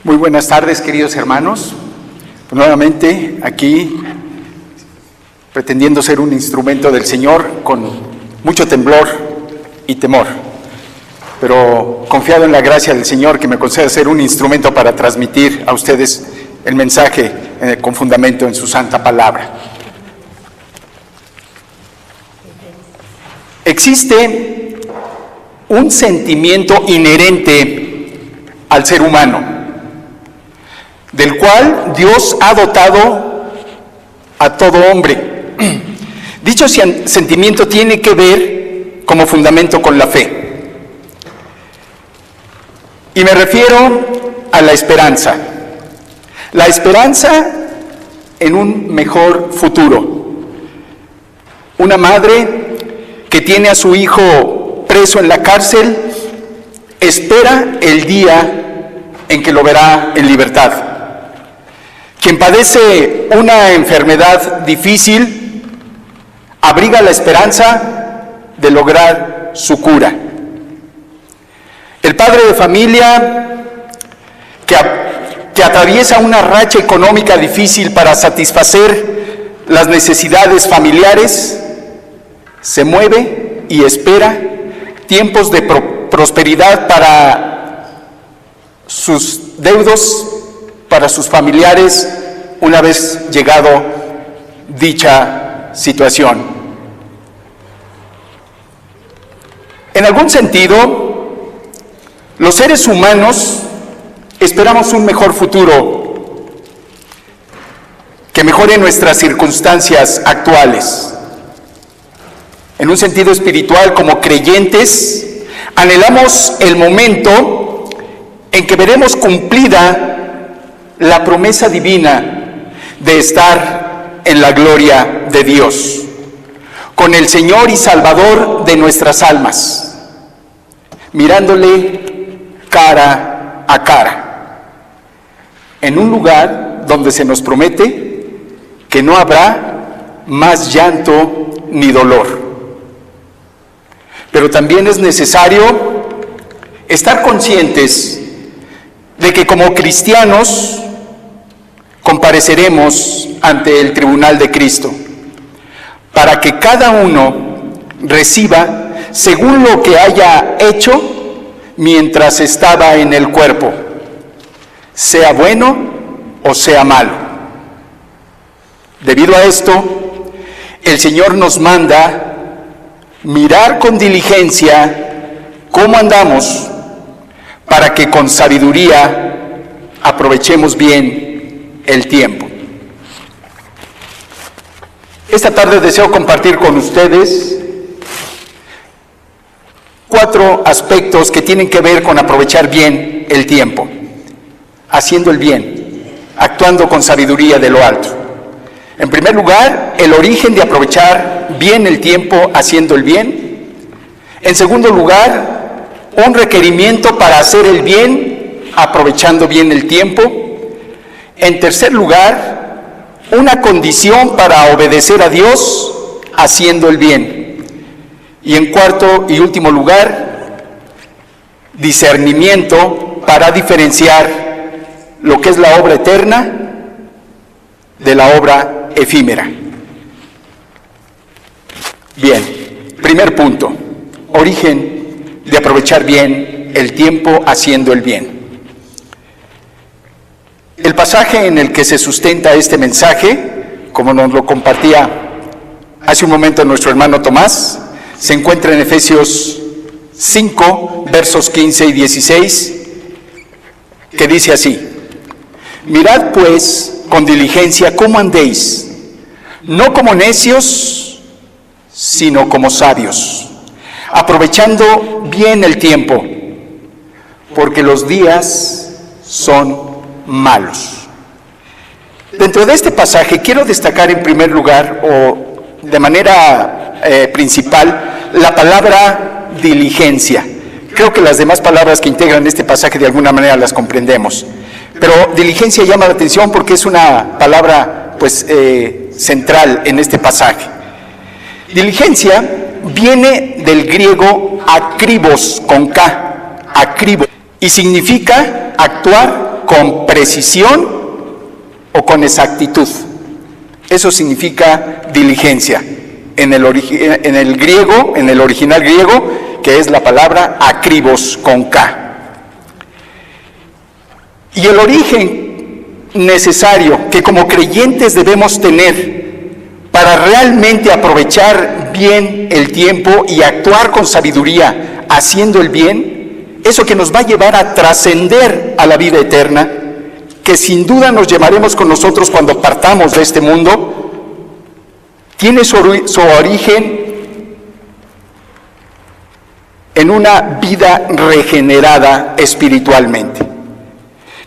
Muy buenas tardes, queridos hermanos. Nuevamente aquí, pretendiendo ser un instrumento del Señor con mucho temblor y temor, pero confiado en la gracia del Señor que me concede ser un instrumento para transmitir a ustedes el mensaje con fundamento en su santa palabra. Existe un sentimiento inherente al ser humano, del cual Dios ha dotado a todo hombre. Dicho sentimiento tiene que ver como fundamento con la fe. Y me refiero a la esperanza. La esperanza en un mejor futuro. Una madre que tiene a su hijo preso en la cárcel espera el día en que lo verá en libertad. Quien padece una enfermedad difícil abriga la esperanza de lograr su cura. El padre de familia que atraviesa una racha económica difícil para satisfacer las necesidades familiares se mueve y espera tiempos de prosperidad para sus deudos, para sus familiares, una vez llegado dicha situación. En algún sentido, los seres humanos esperamos un mejor futuro que mejore nuestras circunstancias actuales. En un sentido espiritual, como creyentes, anhelamos el momento en que veremos cumplida la promesa divina de estar en la gloria de Dios, con el Señor y Salvador de nuestras almas, mirándole cara a cara, en un lugar donde se nos promete que no habrá más llanto ni dolor. Pero también es necesario estar conscientes de que como cristianos compareceremos ante el tribunal de Cristo, para que cada uno reciba según lo que haya hecho mientras estaba en el cuerpo, sea bueno o sea malo. Debido a esto, el Señor nos manda mirar con diligencia cómo andamos, para que con sabiduría aprovechemos bien el tiempo. Esta tarde deseo compartir con ustedes 4 aspectos que tienen que ver con aprovechar bien el tiempo, haciendo el bien, actuando con sabiduría de lo alto. En primer lugar, el origen de aprovechar bien el tiempo haciendo el bien. En segundo lugar, un requerimiento para hacer el bien, aprovechando bien el tiempo. En tercer lugar, una condición para obedecer a Dios, haciendo el bien. Y en cuarto y último lugar, discernimiento para diferenciar lo que es la obra eterna de la obra efímera. Bien, primer punto, origen de aprovechar bien el tiempo haciendo el bien. El pasaje en el que se sustenta este mensaje, como nos lo compartía hace un momento nuestro hermano Tomás, se encuentra en Efesios 5, versos 15 y 16, que dice así: mirad pues con diligencia cómo andéis, no como necios, sino como sabios, aprovechando bien el tiempo, porque los días son malos. Dentro de este pasaje quiero destacar en primer lugar, o de manera principal, la palabra diligencia. Creo que las demás palabras que integran este pasaje de alguna manera las comprendemos, pero diligencia llama la atención porque es una palabra central en este pasaje. Diligencia viene del griego akribos, con K, akribos, y significa actuar con precisión o con exactitud. Eso significa diligencia. En el griego, en el original griego, que es la palabra akribos con K. Y el origen necesario que como creyentes debemos tener para realmente aprovechar bien el tiempo y actuar con sabiduría haciendo el bien, eso que nos va a llevar a trascender a la vida eterna, que sin duda nos llevaremos con nosotros cuando partamos de este mundo, tiene su origen en una vida regenerada espiritualmente.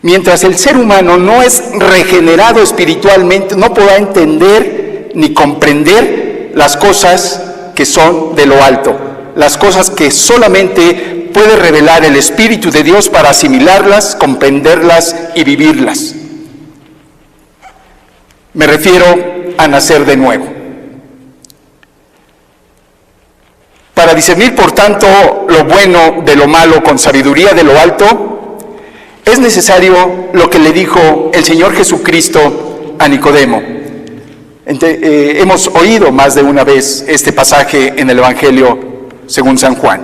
Mientras el ser humano no es regenerado espiritualmente, no podrá entender ni comprender las cosas que son de lo alto, las cosas que solamente puede revelar el Espíritu de Dios para asimilarlas, comprenderlas y vivirlas. Me refiero a nacer de nuevo. Para discernir, por tanto, lo bueno de lo malo con sabiduría de lo alto, es necesario lo que le dijo el Señor Jesucristo a Nicodemo. Hemos oído más de una vez este pasaje en el Evangelio según San Juan.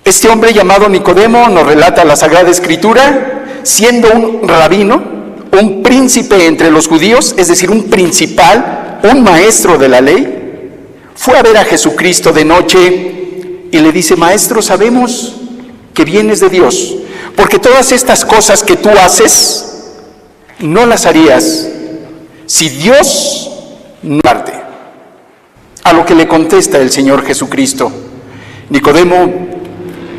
Este hombre llamado Nicodemo, nos relata la Sagrada Escritura, siendo un rabino, un príncipe entre los judíos, es decir, un principal, un maestro de la ley, fue a ver a Jesucristo de noche y le dice: Maestro, sabemos que vienes de Dios, porque todas estas cosas que tú haces no las harías si Dios no parte. A lo que le contesta el Señor Jesucristo: Nicodemo,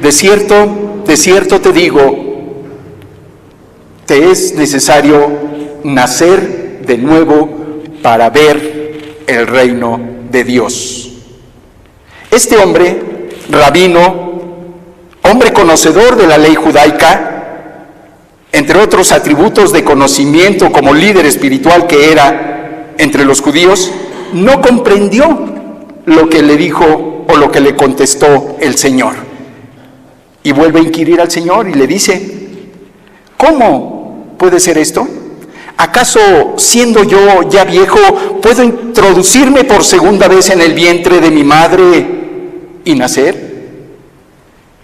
de cierto te digo, te es necesario nacer de nuevo para ver el reino de Dios. Este hombre, rabino, hombre conocedor de la ley judaica, entre otros atributos de conocimiento como líder espiritual que era entre los judíos, no comprendió lo que le dijo o lo que le contestó el Señor. Y vuelve a inquirir al Señor y le dice: ¿cómo puede ser esto? ¿Acaso siendo yo ya viejo puedo introducirme por segunda vez en el vientre de mi madre y nacer?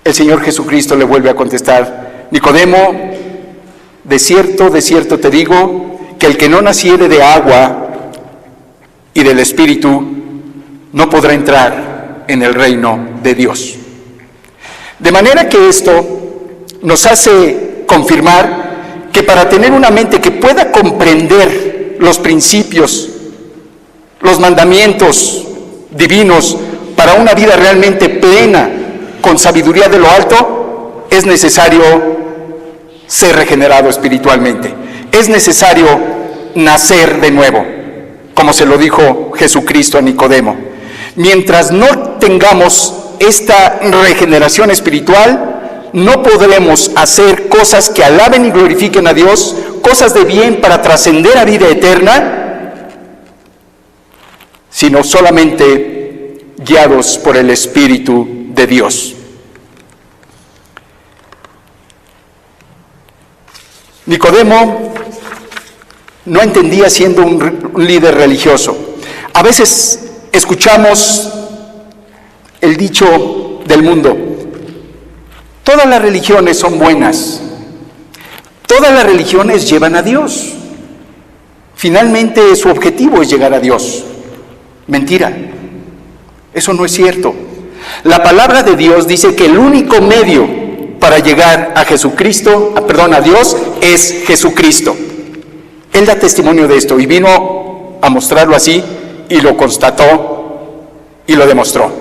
El Señor Jesucristo le vuelve a contestar: Nicodemo, de cierto te digo, que el que no naciere de agua y del Espíritu no podrá entrar en el reino de Dios. De manera que esto nos hace confirmar que para tener una mente que pueda comprender los principios, los mandamientos divinos para una vida realmente plena, con sabiduría de lo alto, es necesario ser regenerado espiritualmente. Es necesario nacer de nuevo, como se lo dijo Jesucristo a Nicodemo. Mientras no tengamos esta regeneración espiritual, no podremos hacer cosas que alaben y glorifiquen a Dios, cosas de bien para trascender a vida eterna, sino solamente guiados por el Espíritu de Dios. Nicodemo no entendía siendo un líder religioso. A veces escuchamos el dicho del mundo: todas las religiones son buenas, todas las religiones llevan a Dios, finalmente su objetivo es llegar a Dios. Mentira, eso no es cierto. La palabra de Dios dice que el único medio para llegar a a Dios, es Jesucristo. Él da testimonio de esto y vino a mostrarlo así y lo constató y lo demostró.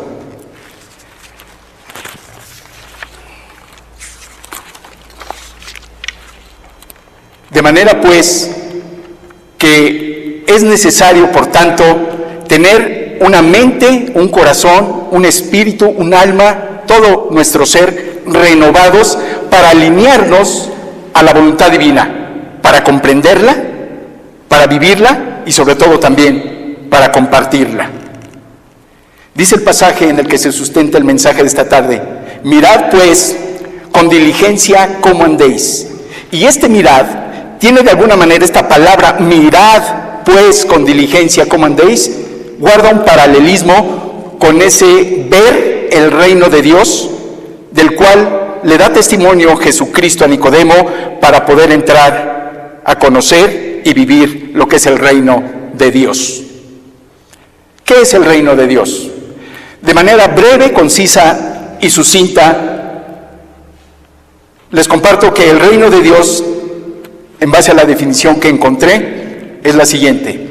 De manera pues que es necesario, por tanto, tener una mente, un corazón, un espíritu, un alma, todo nuestro ser renovados para alinearnos a la voluntad divina, para comprenderla, para vivirla y sobre todo también para compartirla. Dice el pasaje en el que se sustenta el mensaje de esta tarde: mirad pues con diligencia cómo andéis, Y este mirad tiene de alguna manera esta palabra, mirad pues con diligencia cómo andéis, guarda un paralelismo con ese ver el reino de Dios, del cual le da testimonio Jesucristo a Nicodemo para poder entrar a conocer y vivir lo que es el reino de Dios. ¿Qué es el reino de Dios? De manera breve, concisa y sucinta, les comparto que el reino de Dios, en base a la definición que encontré, es la siguiente.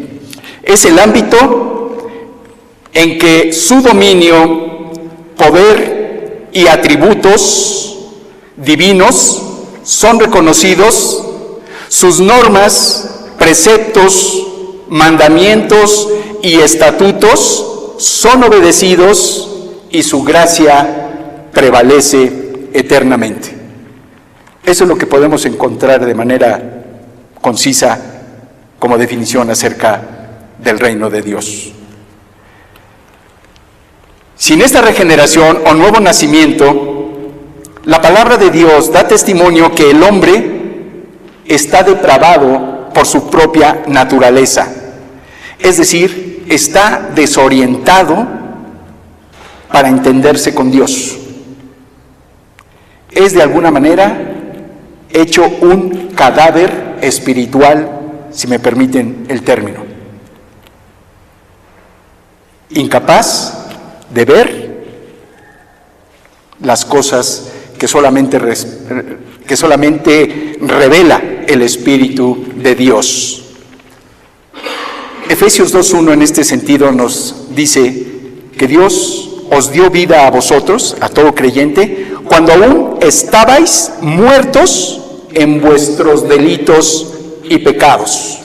Es el ámbito en que su dominio, poder y atributos divinos son reconocidos, sus normas, preceptos, mandamientos y estatutos son obedecidos y su gracia prevalece eternamente. Eso es lo que podemos encontrar de manera concisa como definición acerca del reino de Dios. Sin esta regeneración o nuevo nacimiento, la palabra de Dios da testimonio que el hombre está depravado por su propia naturaleza, es decir, está desorientado para entenderse con Dios. Es de alguna manera hecho un cadáver espiritual, si me permiten el término. Incapaz de ver las cosas que solamente revela el Espíritu de Dios. Efesios 2:1 en este sentido nos dice que Dios os dio vida a vosotros, a todo creyente, cuando aún estabais muertos en vuestros delitos y pecados.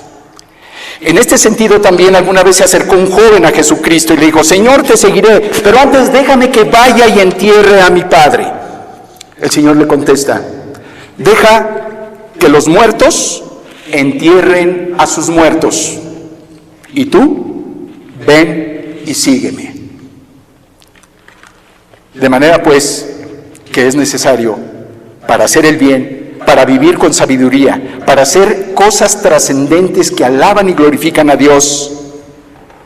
En este sentido también alguna vez se acercó un joven a Jesucristo y le dijo: Señor, te seguiré, pero antes déjame que vaya y entierre a mi padre. El Señor le contesta: deja que los muertos entierren a sus muertos, y tú ven y sígueme. De manera pues que es necesario, para hacer el bien, para vivir con sabiduría, para hacer cosas trascendentes que alaban y glorifican a Dios,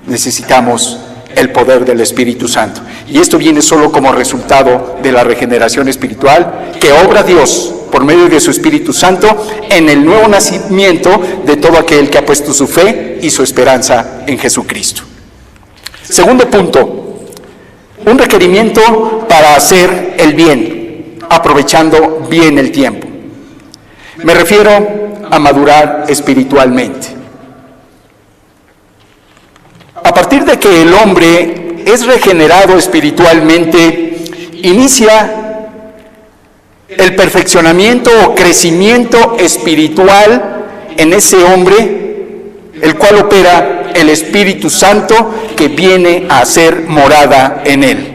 necesitamos el poder del Espíritu Santo. Y esto viene solo como resultado de la regeneración espiritual que obra Dios por medio de su Espíritu Santo en el nuevo nacimiento de todo aquel que ha puesto su fe y su esperanza en Jesucristo. Segundo punto, un requerimiento para hacer el bien, aprovechando bien el tiempo. Me refiero a madurar espiritualmente. A partir de que el hombre es regenerado espiritualmente, inicia el perfeccionamiento o crecimiento espiritual en ese hombre, el cual opera el Espíritu Santo que viene a hacer morada en él.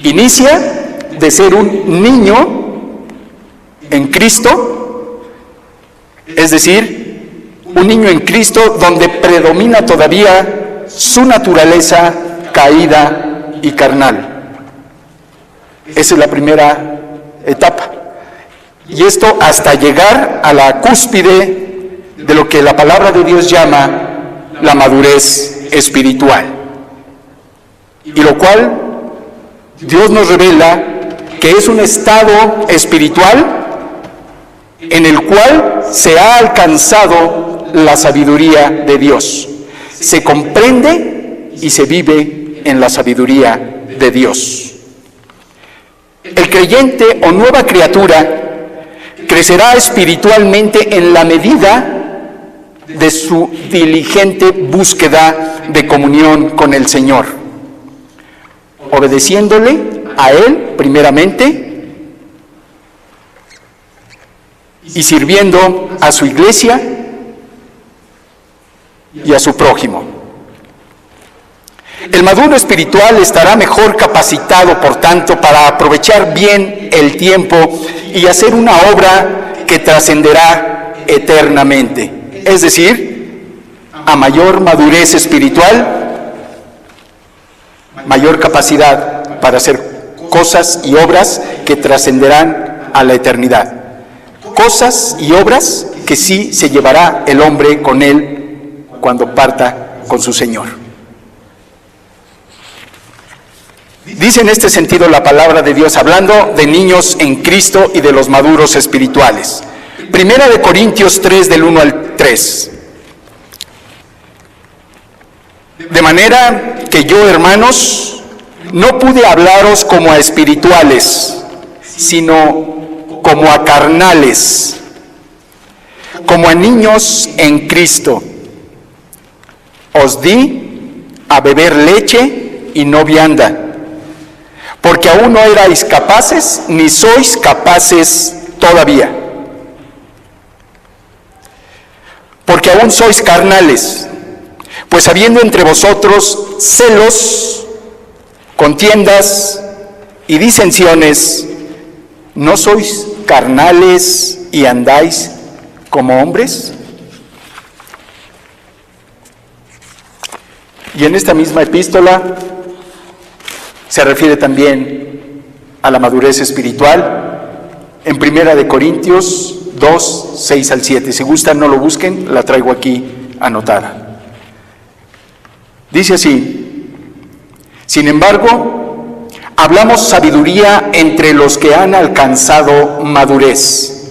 Inicia de ser un niño en Cristo, es decir, un niño en Cristo donde predomina todavía su naturaleza caída y carnal. Esa es la primera etapa. Y esto hasta llegar a la cúspide de lo que la palabra de Dios llama la madurez espiritual. Y lo cual Dios nos revela que es un estado espiritual en el cual se ha alcanzado la sabiduría de Dios. Se comprende y se vive en la sabiduría de Dios. El creyente o nueva criatura crecerá espiritualmente en la medida de su diligente búsqueda de comunión con el Señor, obedeciéndole a Él primeramente y sirviendo a su iglesia y a su prójimo. El maduro espiritual estará mejor capacitado, por tanto, para aprovechar bien el tiempo y hacer una obra que trascenderá eternamente. Es decir, a mayor madurez espiritual, mayor capacidad para hacer cosas y obras que trascenderán a la eternidad. cosas y obras que sí se llevará el hombre con él cuando parta con su Señor. Dice en este sentido la palabra de Dios, hablando de niños en Cristo y de los maduros espirituales. Primera de Corintios 3, del 1 al 3. De manera que yo, hermanos, no pude hablaros como a espirituales, sino como a carnales, como a niños en Cristo. Os di a beber leche y no vianda, porque aún no erais capaces, ni sois capaces todavía. Porque aún sois carnales, pues habiendo entre vosotros celos, contiendas y disensiones, ¿no sois carnales y andáis como hombres? Y en esta misma epístola se refiere también a la madurez espiritual, en Primera de Corintios 2, 6 al 7. Si gustan, no lo busquen, la traigo aquí anotada. Dice así: sin embargo, hablamos sabiduría entre los que han alcanzado madurez,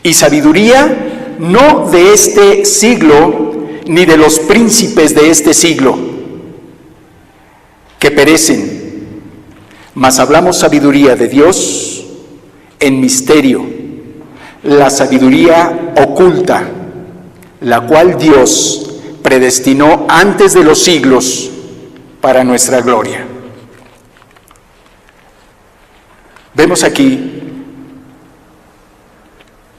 y sabiduría no de este siglo, ni de los príncipes de este siglo, que perecen, mas hablamos sabiduría de Dios en misterio, la sabiduría oculta, la cual Dios predestinó antes de los siglos para nuestra gloria. Vemos aquí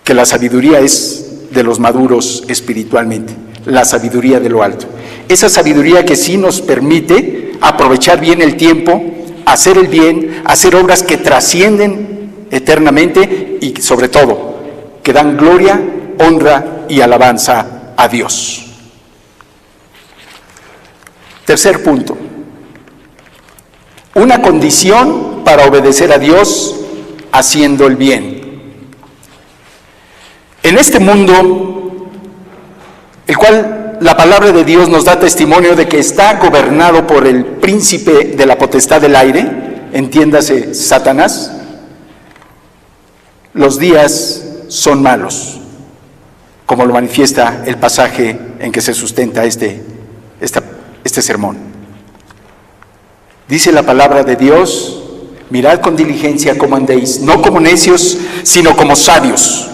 que la sabiduría es de los maduros espiritualmente, la sabiduría de lo alto. Esa sabiduría que sí nos permite aprovechar bien el tiempo, hacer el bien, hacer obras que trascienden eternamente y sobre todo que dan gloria, honra y alabanza a Dios. Tercer punto, una condición para obedecer a Dios haciendo el bien. En este mundo, el cual la palabra de Dios nos da testimonio de que está gobernado por el príncipe de la potestad del aire, entiéndase Satanás, los días son malos, como lo manifiesta el pasaje en que se sustenta este sermón. Dice la palabra de Dios: mirad con diligencia cómo andéis, no como necios, sino como sabios,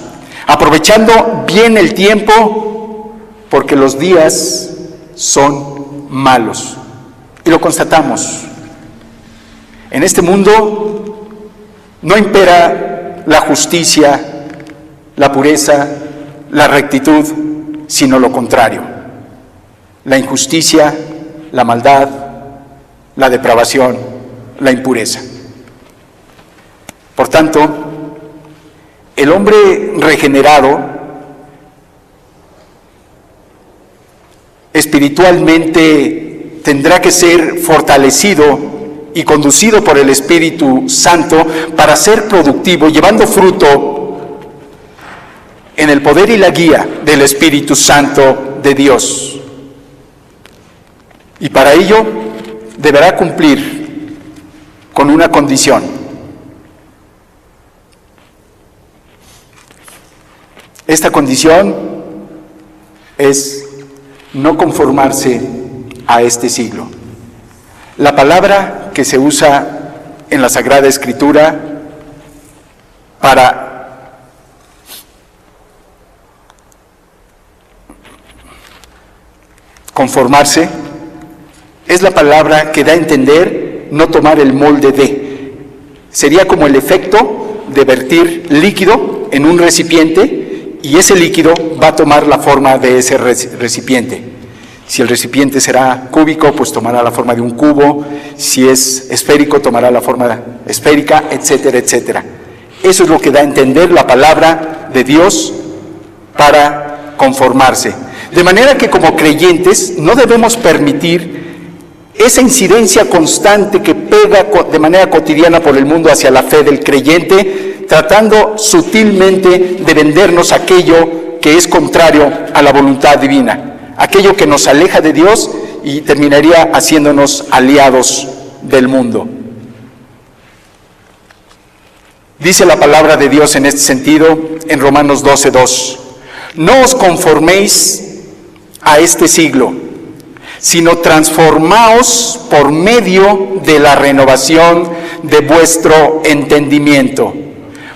aprovechando bien el tiempo, porque los días son malos. Y lo constatamos. En este mundo no impera la justicia, la pureza, la rectitud, sino lo contrario: la injusticia, la maldad, la depravación, la impureza. Por tanto, el hombre regenerado espiritualmente tendrá que ser fortalecido y conducido por el Espíritu Santo para ser productivo, llevando fruto en el poder y la guía del Espíritu Santo de Dios. Y para ello deberá cumplir con una condición: esta condición es no conformarse a este siglo. La palabra que se usa en la Sagrada Escritura para conformarse es la palabra que da a entender no tomar el molde de. Sería como el efecto de vertir líquido en un recipiente y ese líquido va a tomar la forma de ese recipiente. Si el recipiente será cúbico, pues tomará la forma de un cubo. Si es esférico, tomará la forma esférica, etcétera, etcétera. Eso es lo que da a entender la palabra de Dios para conformarse. De manera que como creyentes no debemos permitir esa incidencia constante que pega de manera cotidiana por el mundo hacia la fe del creyente tratando sutilmente de vendernos aquello que es contrario a la voluntad divina, aquello que nos aleja de Dios y terminaría haciéndonos aliados del mundo. Dice la palabra de Dios en este sentido en Romanos 12:2: no os conforméis a este siglo, sino transformaos por medio de la renovación de vuestro entendimiento,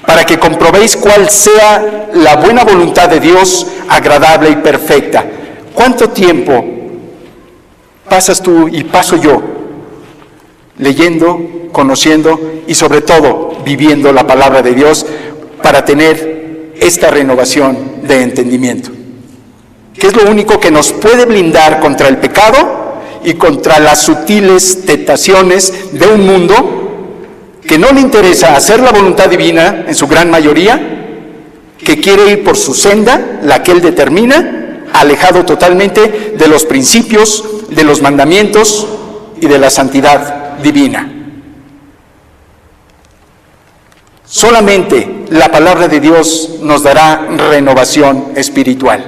para que comprobéis cuál sea la buena voluntad de Dios, agradable y perfecta. ¿Cuánto tiempo pasas tú y paso yo leyendo, conociendo y sobre todo viviendo la palabra de Dios para tener esta renovación de entendimiento? Que es lo único que nos puede blindar contra el pecado y contra las sutiles tentaciones de un mundo que no le interesa hacer la voluntad divina en su gran mayoría, que quiere ir por su senda, la que él determina, alejado totalmente de los principios, de los mandamientos y de la santidad divina. Solamente la palabra de Dios nos dará renovación espiritual.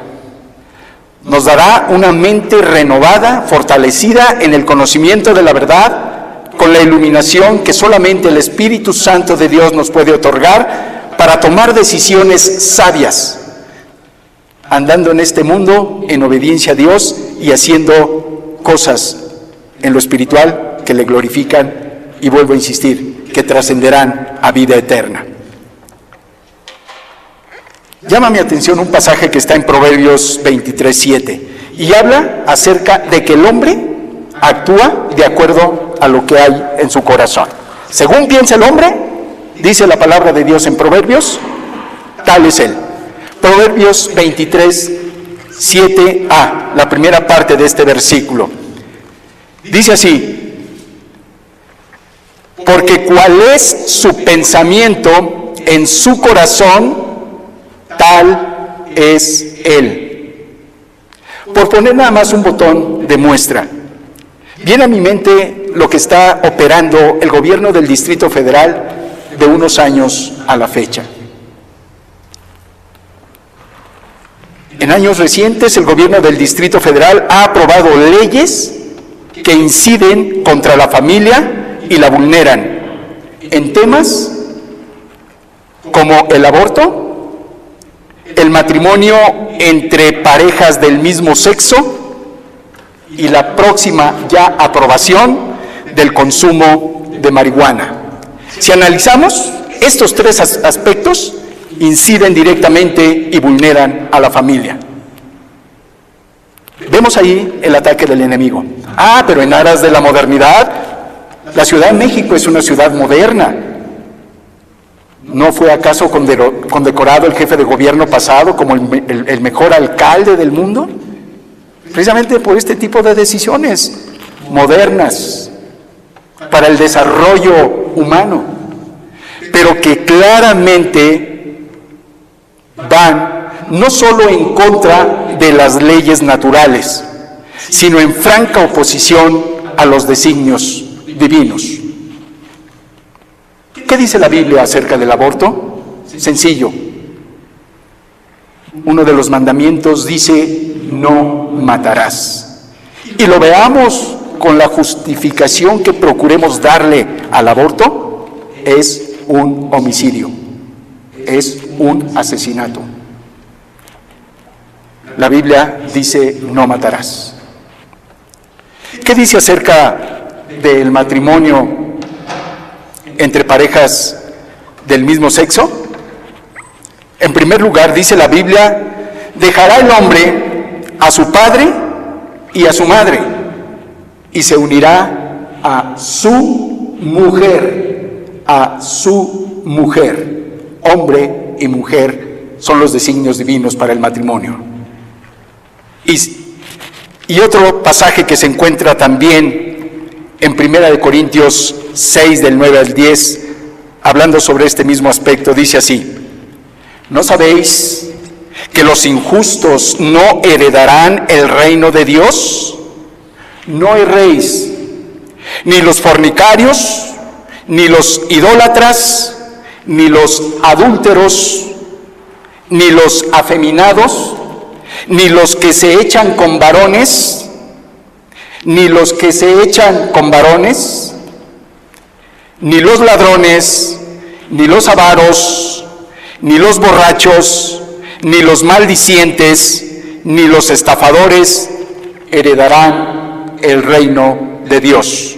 Nos dará una mente renovada, fortalecida en el conocimiento de la verdad, con la iluminación que solamente el Espíritu Santo de Dios nos puede otorgar para tomar decisiones sabias, andando en este mundo en obediencia a Dios y haciendo cosas en lo espiritual que le glorifican y, vuelvo a insistir, que trascenderán a vida eterna. Llama mi atención un pasaje que está en Proverbios 23:7 y habla acerca de que el hombre actúa de acuerdo a lo que hay en su corazón. Según piensa el hombre, dice la palabra de Dios en Proverbios, tal es él. Proverbios 23:7a, la primera parte de este versículo. Dice así: porque cuál es su pensamiento en su corazón, tal es él. Por poner nada más un botón de muestra, viene a mi mente lo que está operando el gobierno del Distrito Federal de unos años a la fecha. En años recientes, el gobierno del Distrito Federal ha aprobado leyes que inciden contra la familia y la vulneran en temas como el aborto, el matrimonio entre parejas del mismo sexo y la próxima ya aprobación del consumo de marihuana. Si analizamos, estos tres aspectos inciden directamente y vulneran a la familia. Vemos ahí el ataque del enemigo. Pero en aras de la modernidad, la Ciudad de México es una ciudad moderna. ¿No fue acaso condecorado el jefe de gobierno pasado como el mejor alcalde del mundo? Precisamente por este tipo de decisiones modernas para el desarrollo humano, pero que claramente van no solo en contra de las leyes naturales, sino en franca oposición a los designios divinos. ¿Qué dice la Biblia acerca del aborto? Sencillo. Uno de los mandamientos dice: no matarás. Y lo veamos con la justificación que procuremos darle al aborto, es un homicidio, es un asesinato. La Biblia dice: no matarás. ¿Qué dice acerca del matrimonio entre parejas del mismo sexo? En primer lugar, dice la Biblia: dejará el hombre a su padre y a su madre, y se unirá a su mujer, Hombre y mujer son los designios divinos para el matrimonio. Y otro pasaje que se encuentra también en 1 Corintios 6, del 9 al 10, hablando sobre este mismo aspecto, dice así: ¿no sabéis que los injustos no heredarán el reino de Dios? No erréis, ni los fornicarios, ni los idólatras, ni los adúlteros, ni los afeminados, ni los que se echan con varones, ni los que se echan con varones, ni los ladrones, ni los avaros, ni los borrachos, ni los maldicientes, ni los estafadores heredarán el reino de Dios.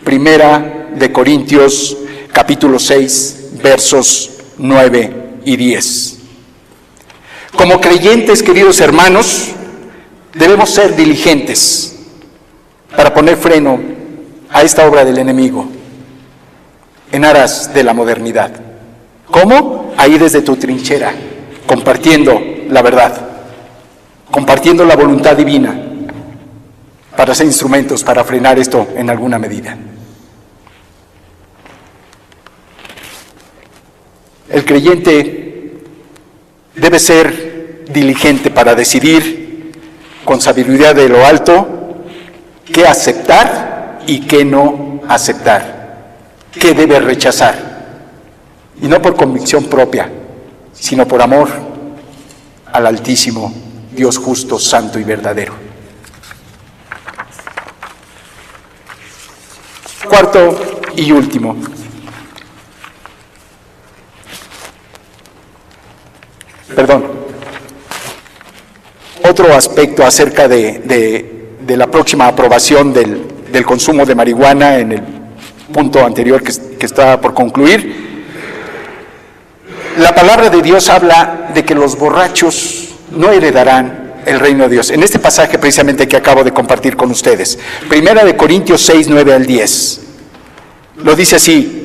Primera de Corintios, capítulo 6, versos 9 y 10. Como creyentes, queridos hermanos, debemos ser diligentes para poner freno a esta obra del enemigo en aras de la modernidad. ¿Cómo? Ahí desde tu trinchera, compartiendo la verdad, compartiendo la voluntad divina para ser instrumentos para frenar esto en alguna medida. El creyente debe ser diligente para decidir con sabiduría de lo alto qué aceptar y qué no aceptar, qué debe rechazar, y no por convicción propia, sino por amor al Altísimo, Dios justo, santo y verdadero. Cuarto y último. Otro aspecto acerca de la próxima aprobación del consumo de marihuana en el punto anterior que está por concluir. La palabra de Dios habla de que los borrachos no heredarán el reino de Dios. En este pasaje precisamente que acabo de compartir con ustedes, Primera de Corintios 6, 9 al 10, lo dice así: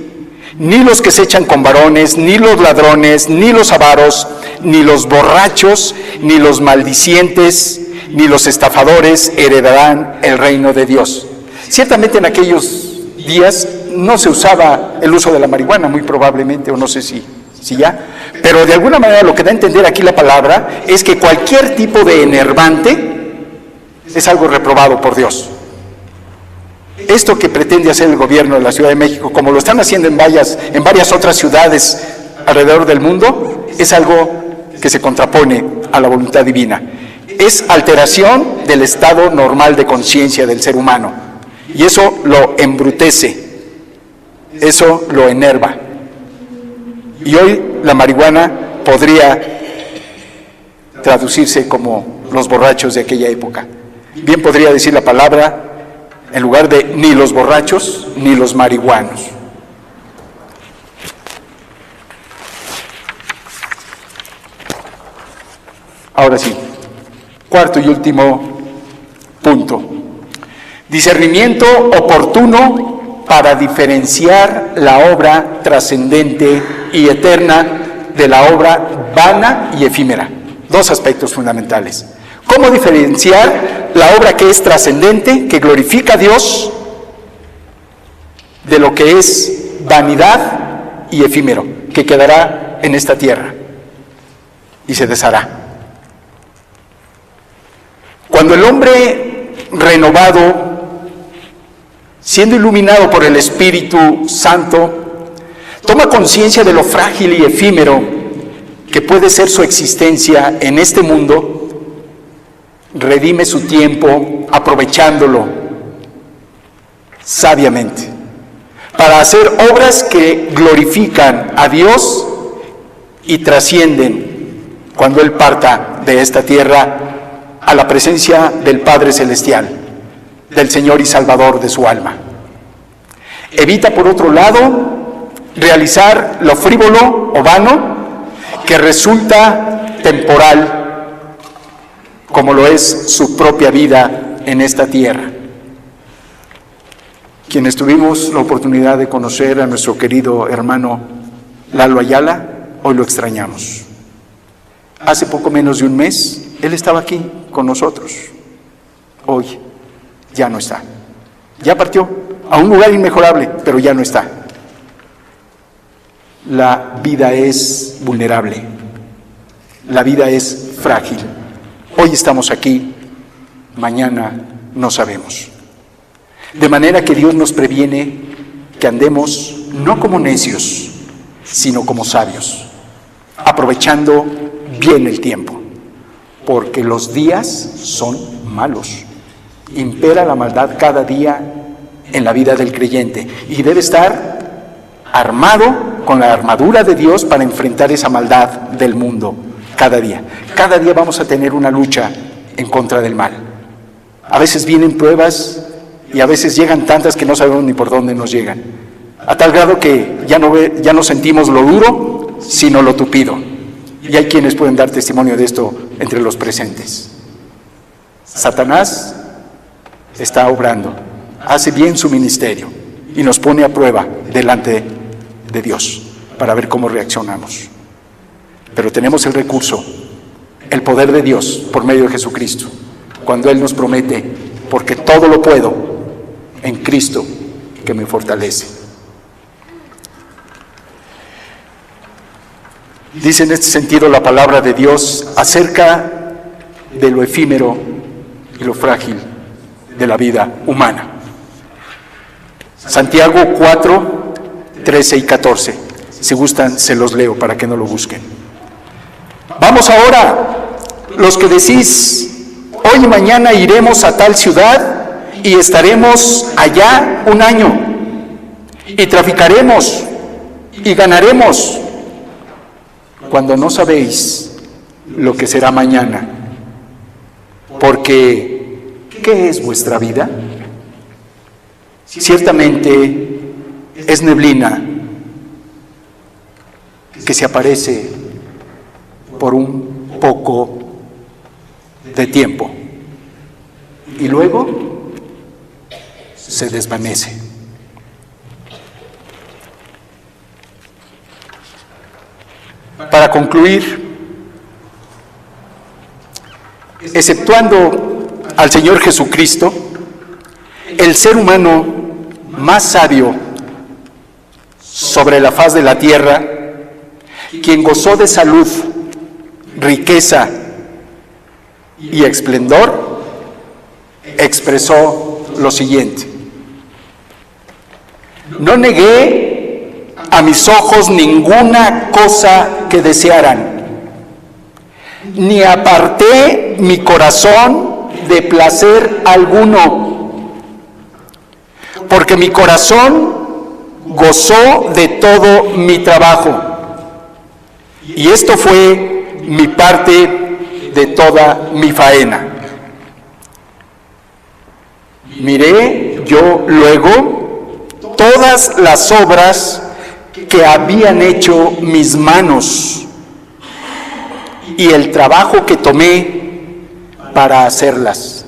ni los que se echan con varones, ni los ladrones, ni los avaros, ni los borrachos, ni los maldicientes, ni los estafadores heredarán el reino de Dios. Ciertamente en aquellos días no se usaba el uso de la marihuana, muy probablemente, o no sé si ya, pero de alguna manera lo que da a entender aquí la palabra es que cualquier tipo de enervante es algo reprobado por Dios. Esto que pretende hacer el gobierno de la Ciudad de México, como lo están haciendo en varias otras ciudades alrededor del mundo, es algo que se contrapone a la voluntad divina. Es alteración del estado normal de conciencia del ser humano, y eso lo embrutece, eso lo enerva. Y hoy la marihuana podría traducirse como los borrachos de aquella época. Bien podría decir la palabra en lugar de ni los borrachos ni los marihuanos. Ahora sí, cuarto y último punto. Discernimiento oportuno para diferenciar la obra trascendente y eterna de la obra vana y efímera. Dos aspectos fundamentales. ¿Cómo diferenciar la obra que es trascendente, que glorifica a Dios, de lo que es vanidad y efímero, que quedará en esta tierra y se deshará? Cuando el hombre renovado, siendo iluminado por el Espíritu Santo, toma conciencia de lo frágil y efímero que puede ser su existencia en este mundo, redime su tiempo aprovechándolo sabiamente para hacer obras que glorifican a Dios y trascienden cuando Él parta de esta tierra a la presencia del Padre Celestial, del Señor y Salvador de su alma. Evita, por otro lado, realizar lo frívolo o vano que resulta temporal, como lo es su propia vida en esta tierra. Quienes tuvimos la oportunidad de conocer a nuestro querido hermano Lalo Ayala, hoy lo extrañamos. Hace poco menos de un mes, él estaba aquí con nosotros. Hoy ya no está. Ya partió a un lugar inmejorable, pero ya no está. La vida es vulnerable. La vida es frágil. Hoy estamos aquí, mañana no sabemos. De manera que Dios nos previene que andemos no como necios, sino como sabios, aprovechando bien el tiempo, porque los días son malos. Impera la maldad cada día en la vida del creyente y debe estar armado con la armadura de Dios para enfrentar esa maldad del mundo cada día. Cada día vamos a tener una lucha en contra del mal. A veces vienen pruebas y a veces llegan tantas que no sabemos ni por dónde nos llegan, a tal grado que ya no sentimos lo duro, sino lo tupido. Y hay quienes pueden dar testimonio de esto entre los presentes. Satanás está obrando, hace bien su ministerio y nos pone a prueba delante de Dios para ver cómo reaccionamos. Pero tenemos el recurso, el poder de Dios por medio de Jesucristo, cuando Él nos promete, porque todo lo puedo en Cristo que me fortalece. Dice en este sentido la palabra de Dios acerca de lo efímero y lo frágil de la vida humana. Santiago 4, 13 y 14. Si gustan, se los leo para que no lo busquen. Vamos ahora, los que decís, hoy y mañana iremos a tal ciudad y estaremos allá un año, y traficaremos y ganaremos, cuando no sabéis lo que será mañana. Porque, ¿qué es vuestra vida? Ciertamente es neblina que se aparece por un poco de tiempo y luego se desvanece. Para concluir, exceptuando al Señor Jesucristo, el ser humano más sabio sobre la faz de la tierra, quien gozó de salud, riqueza y esplendor, expresó lo siguiente: no negué a mis ojos ninguna cosa que desearan, ni aparté mi corazón de placer alguno, porque mi corazón gozó de todo mi trabajo, y esto fue mi parte de toda mi faena. Miré yo luego todas las obras que habían hecho mis manos y el trabajo que tomé para hacerlas.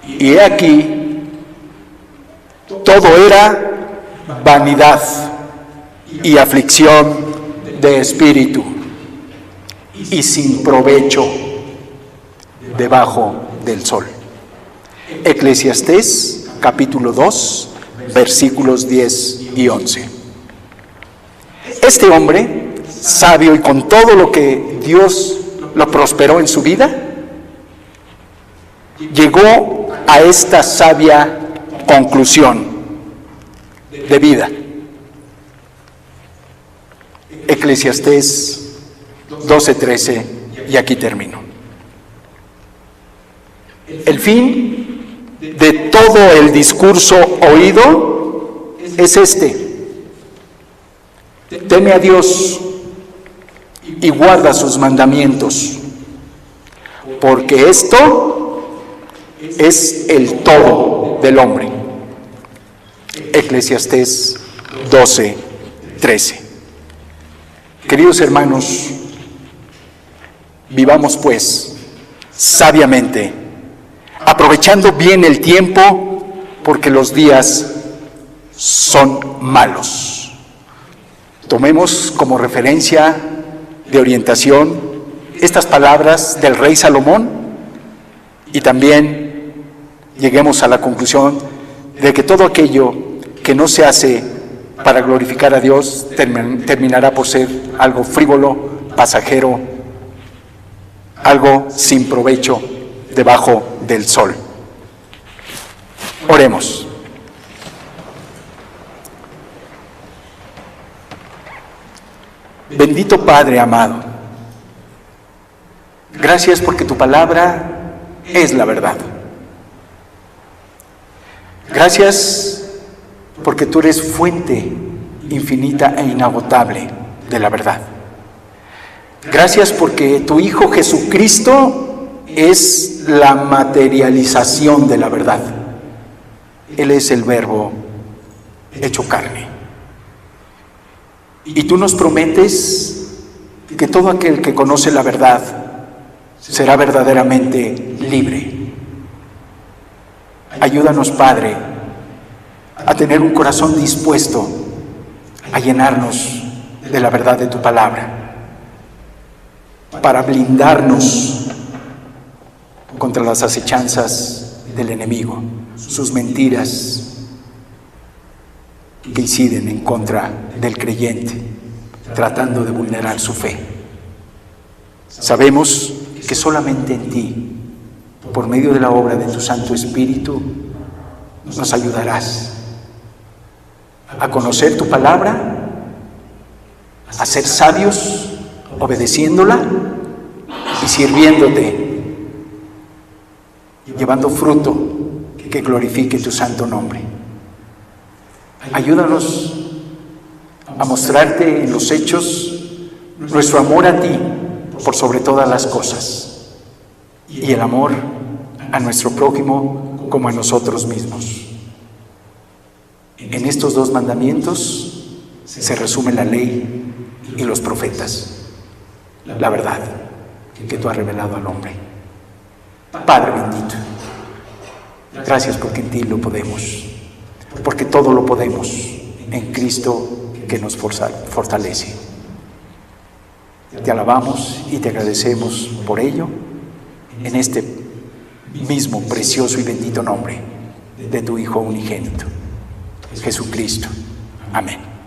Y he aquí, todo era vanidad y aflicción de espíritu y sin provecho debajo del sol. Eclesiastés capítulo 2, versículos 10 y 11. Este hombre, sabio y con todo lo que Dios lo prosperó en su vida, llegó a esta sabia conclusión de vida. Eclesiastés 12:13, y aquí termino. El fin de todo el discurso oído es este: teme a Dios y guarda sus mandamientos, porque esto es el todo del hombre. Eclesiastés 12:13. Queridos hermanos, vivamos pues sabiamente, aprovechando bien el tiempo, porque los días son malos. Tomemos como referencia de orientación estas palabras del rey Salomón y también lleguemos a la conclusión de que todo aquello que no se hace para glorificar a Dios terminará por ser algo frívolo, pasajero, algo sin provecho debajo del sol. Oremos. Bendito Padre amado, gracias porque tu palabra es la verdad. Gracias porque tú eres fuente infinita e inagotable de la verdad. Gracias porque tu Hijo Jesucristo es la materialización de la verdad. Él es el Verbo hecho carne. Y tú nos prometes que todo aquel que conoce la verdad será verdaderamente libre. Ayúdanos, Padre, a tener un corazón dispuesto a llenarnos de la verdad de tu palabra, para blindarnos contra las acechanzas del enemigo, sus mentiras que inciden en contra del creyente, tratando de vulnerar su fe. Sabemos que solamente en ti, por medio de la obra de tu Santo Espíritu, nos ayudarás a conocer tu palabra, a ser sabios, obedeciéndola y sirviéndote, llevando fruto que glorifique tu santo nombre. Ayúdanos a mostrarte en los hechos nuestro amor a ti por sobre todas las cosas y el amor a nuestro prójimo como a nosotros mismos. En estos dos mandamientos se resume la ley y los profetas, la verdad que tú has revelado al hombre. Padre bendito, gracias porque en ti lo podemos, porque todo lo podemos en Cristo que nos fortalece. Te alabamos y te agradecemos por ello en este mismo precioso y bendito nombre de tu Hijo unigénito, Jesucristo. Amén.